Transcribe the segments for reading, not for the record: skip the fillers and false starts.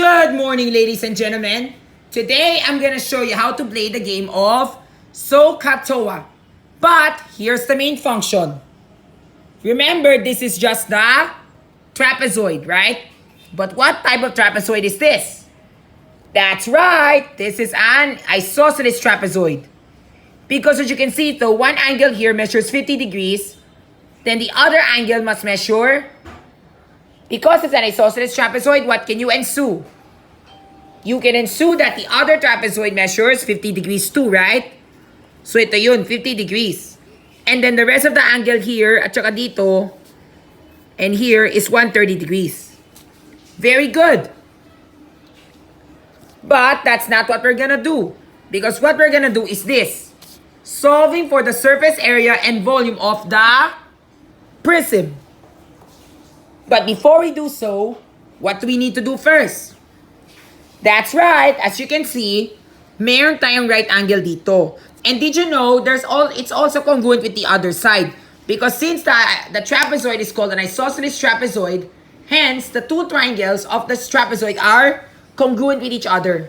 Good morning, ladies and gentlemen. Today, I'm gonna show you how to play the game of SOH CAH TOA. But, here's the main function. Remember, this is just the trapezoid, right? But what type of trapezoid is this? That's right, this is an isosceles trapezoid. Because as you can see, the one angle here measures 50 degrees, then the other angle must measure. Because it's an isosceles trapezoid, what can you ensue? You can ensue that the other trapezoid measures 50 degrees too, right? So ito yun, 50 degrees. And then the rest of the angle here, at saka dito, and here is 130 degrees. Very good. But that's not what we're gonna do. Because what we're gonna do is this. Solving for the surface area and volume of the prism. But before we do so, what do we need to do first? That's right, as you can see, meron tayong right angle dito. And did you know, it's also congruent with the other side. Because since the trapezoid is called an isosceles trapezoid, hence, the two triangles of this trapezoid are congruent with each other.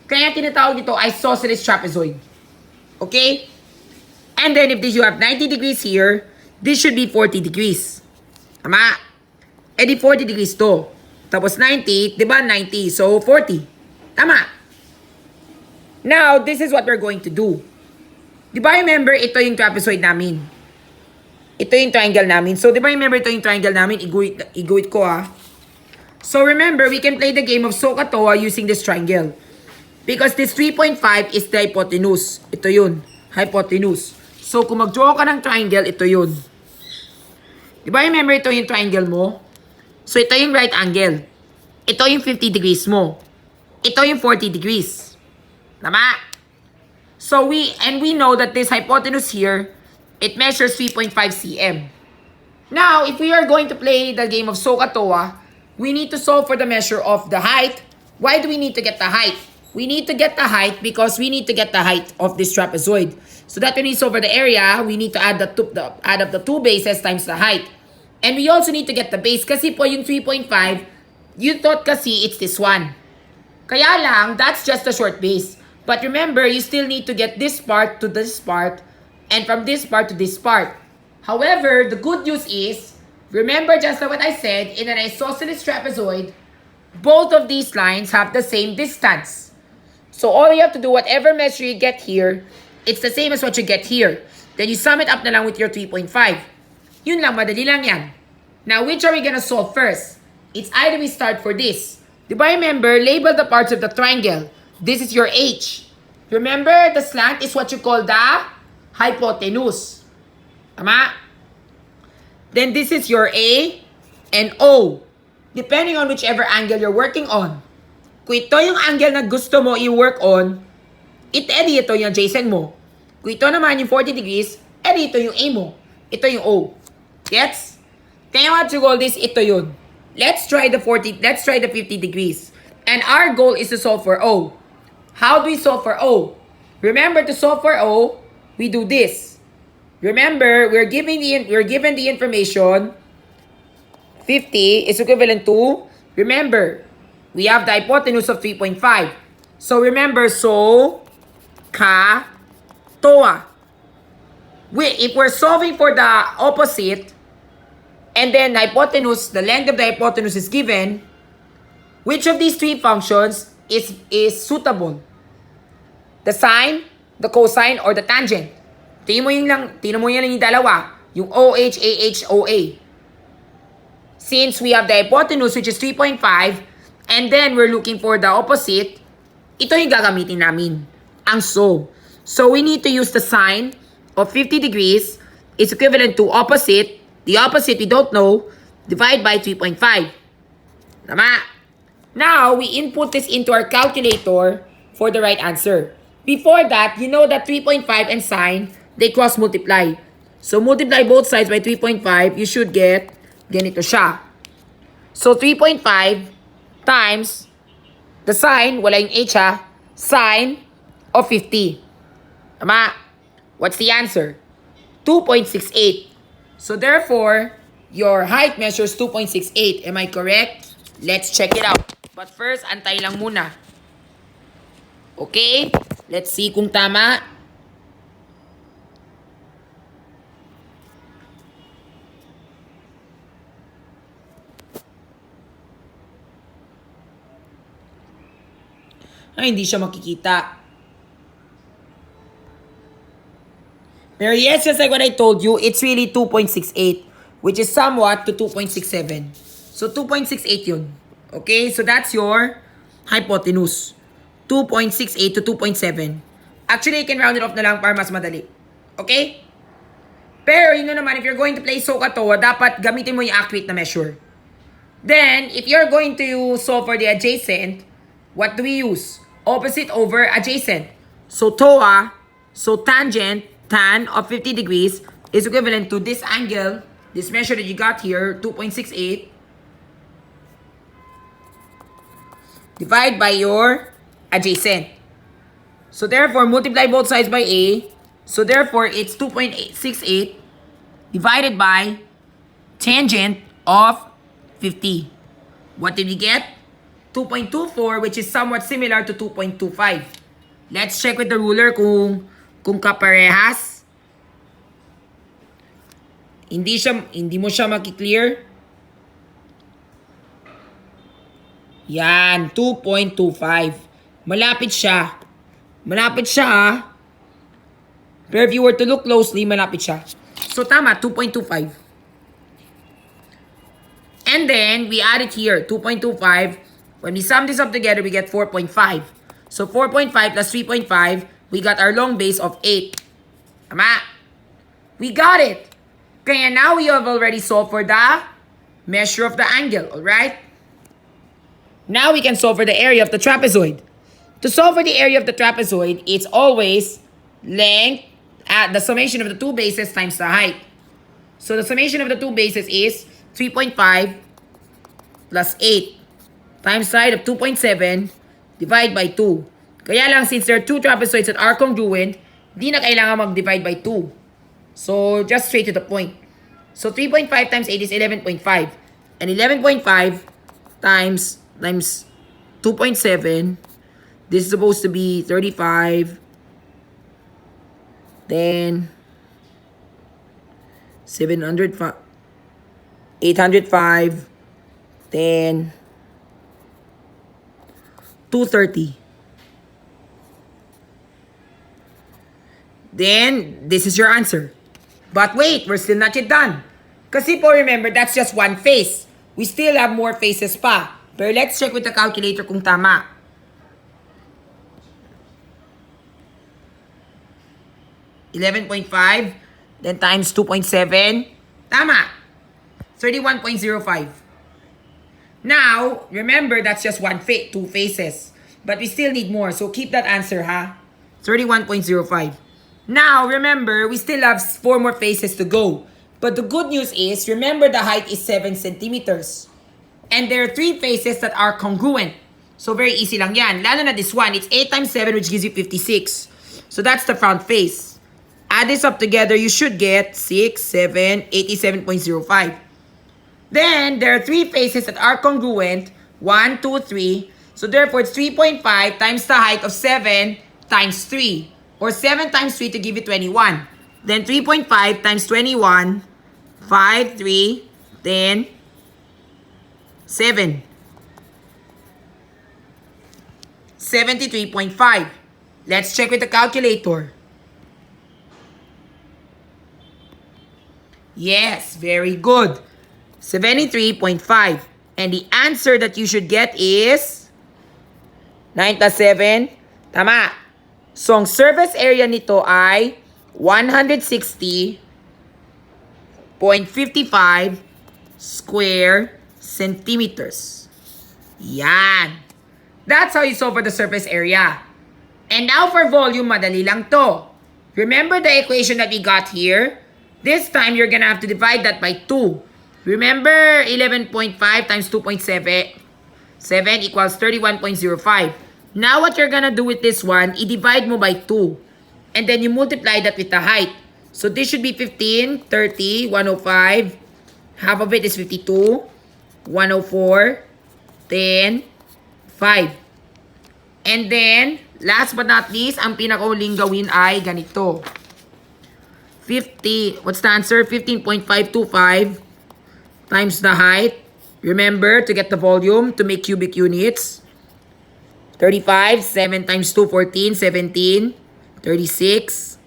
Kaya tinatawag dito isosceles trapezoid. Okay? And then if you have 90 degrees here, this should be 40 degrees. Tama? Eh di 40 degrees to. Tapos 90, di ba 90? So 40. Tama. Now, this is what we're going to do. Di ba remember, ito yung trapezoid namin. Ito yung triangle namin. So, di ba remember, ito yung triangle namin? Iguhit ko ha. So, remember, we can play the game of SOH CAH TOA using this triangle. Because this 3.5 is the hypotenuse. Ito yun. Hypotenuse. So, kung mag-draw ka ng triangle, ito yun. Di ba remember, ito yung triangle mo? So, ito yung right angle. Ito yung 50 degrees mo. Ito yung 40 degrees. Tama? So, we know that this hypotenuse here, it measures 3.5 cm. Now, if we are going to play the game of SOH CAH TOA, we need to solve for the measure of the height. Why do we need to get the height? We need to get the height because we need to get the height of this trapezoid. So that when we solve for the area, we need to add add up the two bases times the height. And we also need to get the base. Kasi po yung 3.5, you thought kasi it's this one. Kaya lang, that's just a short base. But remember, you still need to get this part to this part, and from this part to this part. However, the good news is, remember just like what I said, in an isosceles trapezoid, both of these lines have the same distance. So all you have to do, whatever measure you get here, it's the same as what you get here. Then you sum it up na lang with your 3.5. Yun lang, madali lang yan. Now, which are we gonna solve first? It's either we start for this. Diba remember, label the parts of the triangle. This is your H. Remember, the slant is what you call the hypotenuse. Tama? Then this is your A and O. Depending on whichever angle you're working on. Kung ito yung angle na gusto mo i-work on, edi ito yung adjacent mo. Kung ito naman yung 40 degrees, edi ito yung A mo. Ito yung O. Gets? Kaya what you call this, ito yun. Let's try the 50 degrees. And our goal is to solve for O. How do we solve for O? Remember, to solve for O, we do this. Remember, we're given the information 50 is equivalent to, remember, we have the hypotenuse of 3.5. So remember, SOH CAH TOA. If we're solving for the opposite, and then hypotenuse, the length of the hypotenuse is given, which of these three functions is suitable? The sine, the cosine, or the tangent? Tingnan mo yan yung dalawa. Yung OH, AH, OA. Since we have the hypotenuse, which is 3.5, and then we're looking for the opposite, ito yung gagamitin namin. Ang SOH. So we need to use the sine of 50 degrees is equivalent to opposite. The opposite, we don't know. Divide by 3.5. Tama? Now, we input this into our calculator for the right answer. Before that, you know that 3.5 and sine, they cross multiply. So, multiply both sides by 3.5, you should get ganito siya. So, 3.5 times the sine, wala yung h ha, sine of 50. Tama? What's the answer? 2.68. So, therefore, your height measures 2.68. Am I correct? Let's check it out. But first, antay lang muna. Okay? Let's see kung tama. Ay, hindi siya makikita. Pero yes, just like what I told you, it's really 2.68, which is somewhat to 2.67. So, 2.68 yun. Okay? So, that's your hypotenuse. 2.68 to 2.7. Actually, you can round it off na lang para mas madali. Okay? Pero, yun na naman, if you're going to play SOH CAH TOA, dapat gamitin mo yung accurate na measure. Then, if you're going to solve for the adjacent, what do we use? Opposite over adjacent. So, TOA, so tangent, tan of 50 degrees is equivalent to this angle, this measure that you got here, 2.68, divide by your adjacent. So, therefore, multiply both sides by A. So, therefore, it's 2.68 divided by tangent of 50. What did we get? 2.24, which is somewhat similar to 2.25. Let's check with the ruler kung kaparehas. Hindi mo siya makiklear. Yan, 2.25. Malapit siya. Malapit siya, ha? Pero if you were to look closely, malapit siya. So, tama, 2.25. And then, we add it here, 2.25. When we sum this up together, we get 4.5. So, 4.5 plus 3.5, we got our long base of 8. Tama? We got it. Kaya now, we have already solved for the measure of the angle, alright? Now, we can solve for the area of the trapezoid. To solve for the area of the trapezoid, it's always length at the summation of the two bases times the height. So, the summation of the two bases is 3.5 plus 8 times side of 2.7 divide by 2. Kaya lang, since there are two trapezoids that are congruent, di na kailangan mag-divide by 2. So, just straight to the point. So, 3.5 times 8 is 11.5. And 11.5 times 2.7, this is supposed to be 35. Then, 805. Then, 230. Then, this is your answer. But wait, we're still not yet done. Kasi po, remember, that's just one face. We still have more faces pa. Pero let's check with the calculator kung tama. $11.5, then times 2.7. Tama. 31.05. Now, remember, that's just two faces. But we still need more. So, keep that answer, ha? 31.05. Now, remember, we still have 4 more faces to go. But the good news is, remember, the height is 7 centimeters. And there are 3 faces that are congruent. So, very easy lang yan. Lalo na this one. It's 8 times 7, which gives you 56. So, that's the front face. Add this up together, you should get 6, 7, 87.05. Then, there are 3 faces that are congruent. 1, 2, 3. So, therefore, it's 3.5 times the height of 7 times 3. Or 7 times 3 to give you 21. Then, 3.5 times 21. 5, 3, then 7. 73.5. Let's check with the calculator. Yes, very good. 73.5. And the answer that you should get is 9 plus 7. Tama. So, ang surface area nito ay 160.55 square centimeters. Yan. That's how you solve for the surface area. And now for volume, madali lang to. Remember the equation that we got here? This time, you're gonna have to divide that by 2. Remember, 11.5 times 2.7 equals 31.05. Now, what you're gonna do with this one, i-divide mo by 2. And then you multiply that with the height. So, this should be 15, 30, 105. Half of it is 52, 104, 10, And then, last but not least, ang pinakauling gawin ay ganito. 50, what's the answer? 15.525 times the height. Remember, to get the volume, to make cubic units. 35, 7 times 2, 14, 17, 36,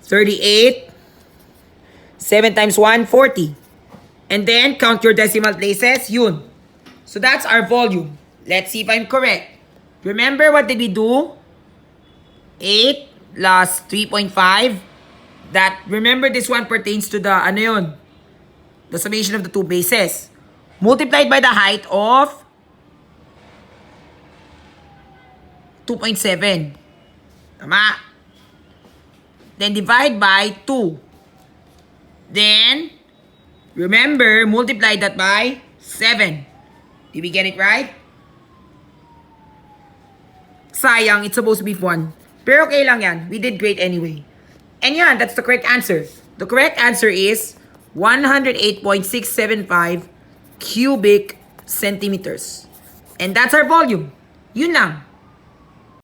38, 7 times 1, 40. And then, count your decimal places, yun. So that's our volume. Let's see if I'm correct. Remember, what did we do? 8 plus 3.5. That, remember, this one pertains to the, ano yun? The summation of the two bases. Multiplied by the height of 2.7. Tama. Then divide by 2. Then, remember, multiply that by 7. Did we get it right? Sayang, it's supposed to be 1. Pero okay lang yan. We did great anyway. And yan, that's the correct answer. The correct answer is 108.675 cubic centimeters. And that's our volume. Yun lang.